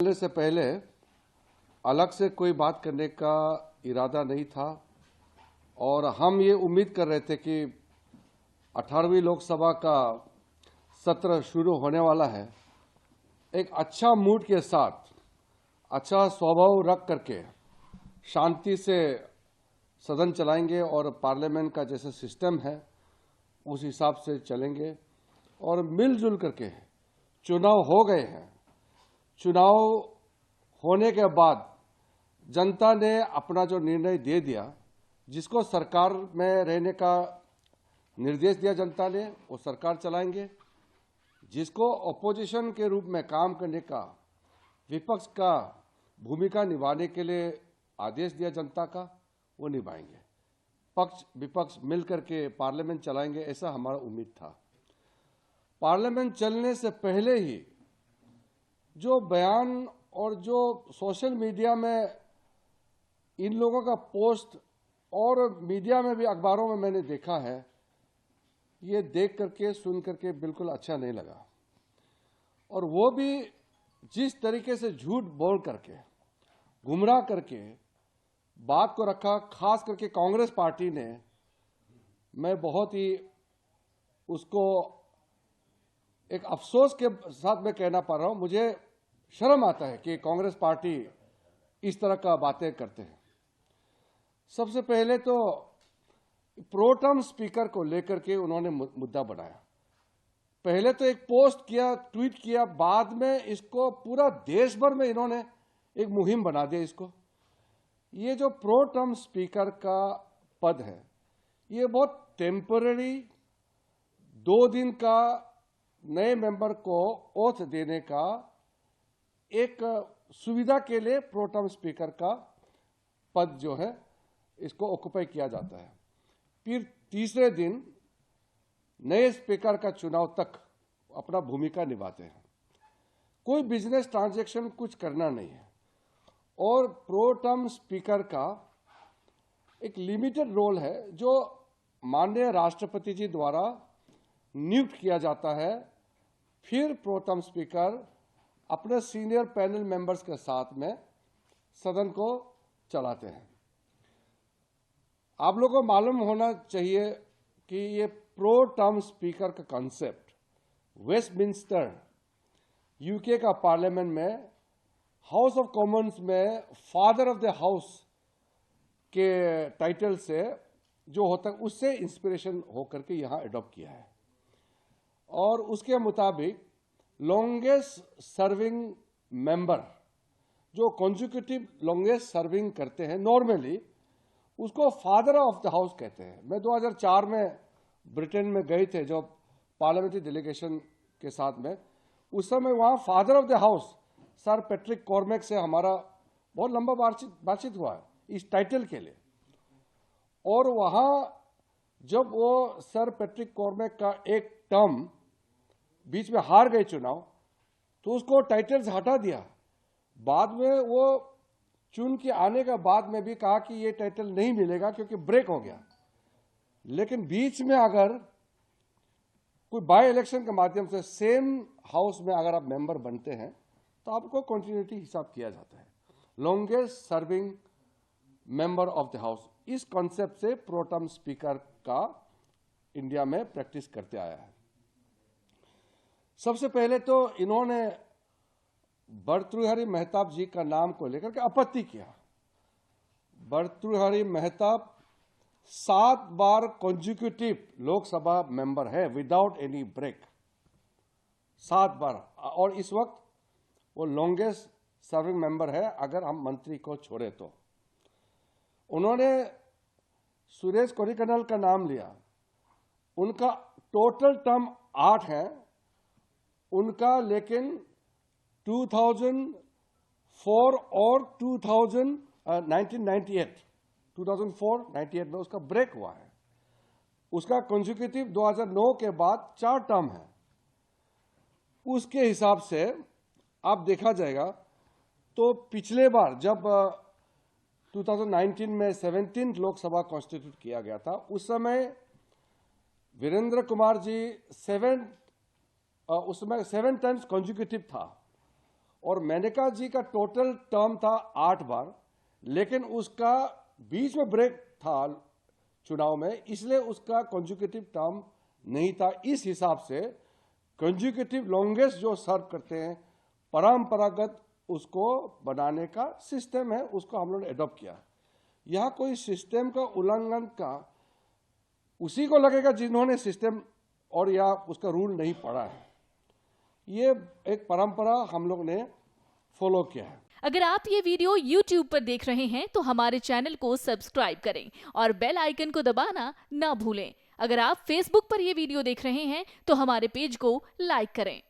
चलने से पहले अलग से कोई बात करने का इरादा नहीं था और हम ये उम्मीद कर रहे थे कि 18वीं लोकसभा का सत्र शुरू होने वाला है। एक अच्छा मूड के साथ, अच्छा स्वभाव रख करके शांति से सदन चलाएंगे और पार्लियामेंट का जैसे सिस्टम है उस हिसाब से चलेंगे और मिलजुल करके चुनाव हो गए हैं। चुनाव होने के बाद जनता ने अपना जो निर्णय दे दिया, जिसको सरकार में रहने का निर्देश दिया जनता ने, वो सरकार चलाएंगे। जिसको अपोजिशन के रूप में काम करने का, विपक्ष का भूमिका निभाने के लिए आदेश दिया जनता का, वो निभाएंगे। पक्ष विपक्ष मिलकर के पार्लियामेंट चलाएंगे, ऐसा हमारा उम्मीद था। पार्लियामेंट चलने से पहले ही जो बयान और जो सोशल मीडिया में इन लोगों का पोस्ट और मीडिया में भी, अखबारों में मैंने देखा है, ये देख करके सुन करके बिल्कुल अच्छा नहीं लगा। और वो भी जिस तरीके से झूठ बोल करके, गुमराह करके बात को रखा, खास करके कांग्रेस पार्टी ने, मैं बहुत ही उसको एक अफसोस के साथ मैं कहना पा रहा हूं। मुझे शर्म आता है कि कांग्रेस पार्टी इस तरह का बातें करते हैं। सबसे पहले तो प्रोटेम स्पीकर को लेकर के उन्होंने मुद्दा बनाया। पहले तो एक पोस्ट किया, ट्वीट किया, बाद में इसको पूरा देश भर में इन्होंने एक मुहिम बना दिया इसको। ये जो प्रोटेम स्पीकर का पद है, ये बहुत टेम्पररी, 2 दिन का नए मेंबर को ओथ देने का एक सुविधा के लिए प्रोटेम स्पीकर का पद जो है इसको ऑक्युपाई किया जाता है। फिर तीसरे दिन नए स्पीकर का चुनाव तक अपना भूमिका निभाते हैं। कोई बिजनेस ट्रांजैक्शन कुछ करना नहीं है और प्रोटेम स्पीकर का एक लिमिटेड रोल है जो माननीय राष्ट्रपति जी द्वारा नियुक्त किया जाता है। फिर प्रोटेम स्पीकर अपने सीनियर पैनल मेंबर्स के साथ में सदन को चलाते हैं। आप लोगों को मालूम होना चाहिए कि ये प्रोटेम स्पीकर का कॉन्सेप्ट वेस्टमिंस्टर यूके का पार्लियामेंट में हाउस ऑफ कॉमन्स में फादर ऑफ द हाउस के टाइटल से जो होता है उससे इंस्पिरेशन होकर के यहां अडॉप्ट किया है। और उसके मुताबिक लॉन्गेस्ट सर्विंग मेंबर जो कॉन्जिक्यूटिव लॉन्गेस्ट सर्विंग करते हैं, नॉर्मली उसको फादर ऑफ द हाउस कहते हैं। मैं 2004 में ब्रिटेन में गए थे जो पार्लियामेंट्री डेलीगेशन के साथ में, उस समय वहां father of the house sir Patrick Cormack से हमारा बहुत लंबा बातचीत हुआ है इस टाइटल के लिए। और वहां जब वो सर पैट्रिक कॉर्मेक का एक टर्म बीच में हार गए चुनाव, तो उसको टाइटल से हटा दिया। बाद में वो चुन के आने के बाद में भी कहा कि ये टाइटल नहीं मिलेगा क्योंकि ब्रेक हो गया। लेकिन बीच में अगर कोई बाय इलेक्शन के माध्यम से सेम हाउस में अगर आप मेंबर बनते हैं तो आपको कंटिन्यूटी हिसाब किया जाता है। Longest serving member of the house, इस कॉन्सेप्ट से प्रोटेम स्पीकर का इंडिया में प्रैक्टिस करते आया है। सबसे पहले तो इन्होंने भर्तृहरि मेहताब जी का नाम को लेकर के आपत्ति किया। भर्तृहरि मेहताब 7 बार कॉन्जिक्यूटिव लोकसभा मेंबर है विदाउट एनी ब्रेक, 7 बार। और इस वक्त वो लॉन्गेस्ट सर्विंग मेंबर है अगर हम मंत्री को छोड़े तो। उन्होंने सुरेश कोडिकन्नल का नाम लिया। उनका टोटल टर्म 8 है उनका, लेकिन 2004 और 1998 में उसका ब्रेक हुआ है। उसका कॉन्जिक्यूटिव 2009 के बाद 4 टर्म है। उसके हिसाब से आप देखा जाएगा तो पिछले बार जब 2019 में 17th लोकसभा कॉन्स्टिट्यूट किया गया था, उस समय वीरेंद्र कुमार जी उस समय 7 टाइम्स कॉन्जिक्यूटिव था और मेनका जी का टोटल टर्म था 8 बार, लेकिन उसका बीच में ब्रेक था चुनाव में, इसलिए उसका कंज्यूकेटिव टर्म नहीं था। इस हिसाब से कंज्यूकेटिव लॉन्गेस्ट जो सर्व करते हैं परंपरागत उसको बनाने का सिस्टम है, उसको हम लोगों ने एडॉप्ट किया। यह कोई सिस्टम का उल्लंघन का उसी को लगेगा जिन्होंने सिस्टम और या उसका रूल नहीं पढ़ा है। ये एक परंपरा हम लोग ने फॉलो किया है। अगर आप ये वीडियो YouTube पर देख रहे हैं तो हमारे चैनल को सब्सक्राइब करें और बेल आइकन को दबाना ना भूलें। अगर आप Facebook पर ये वीडियो देख रहे हैं तो हमारे पेज को लाइक करें।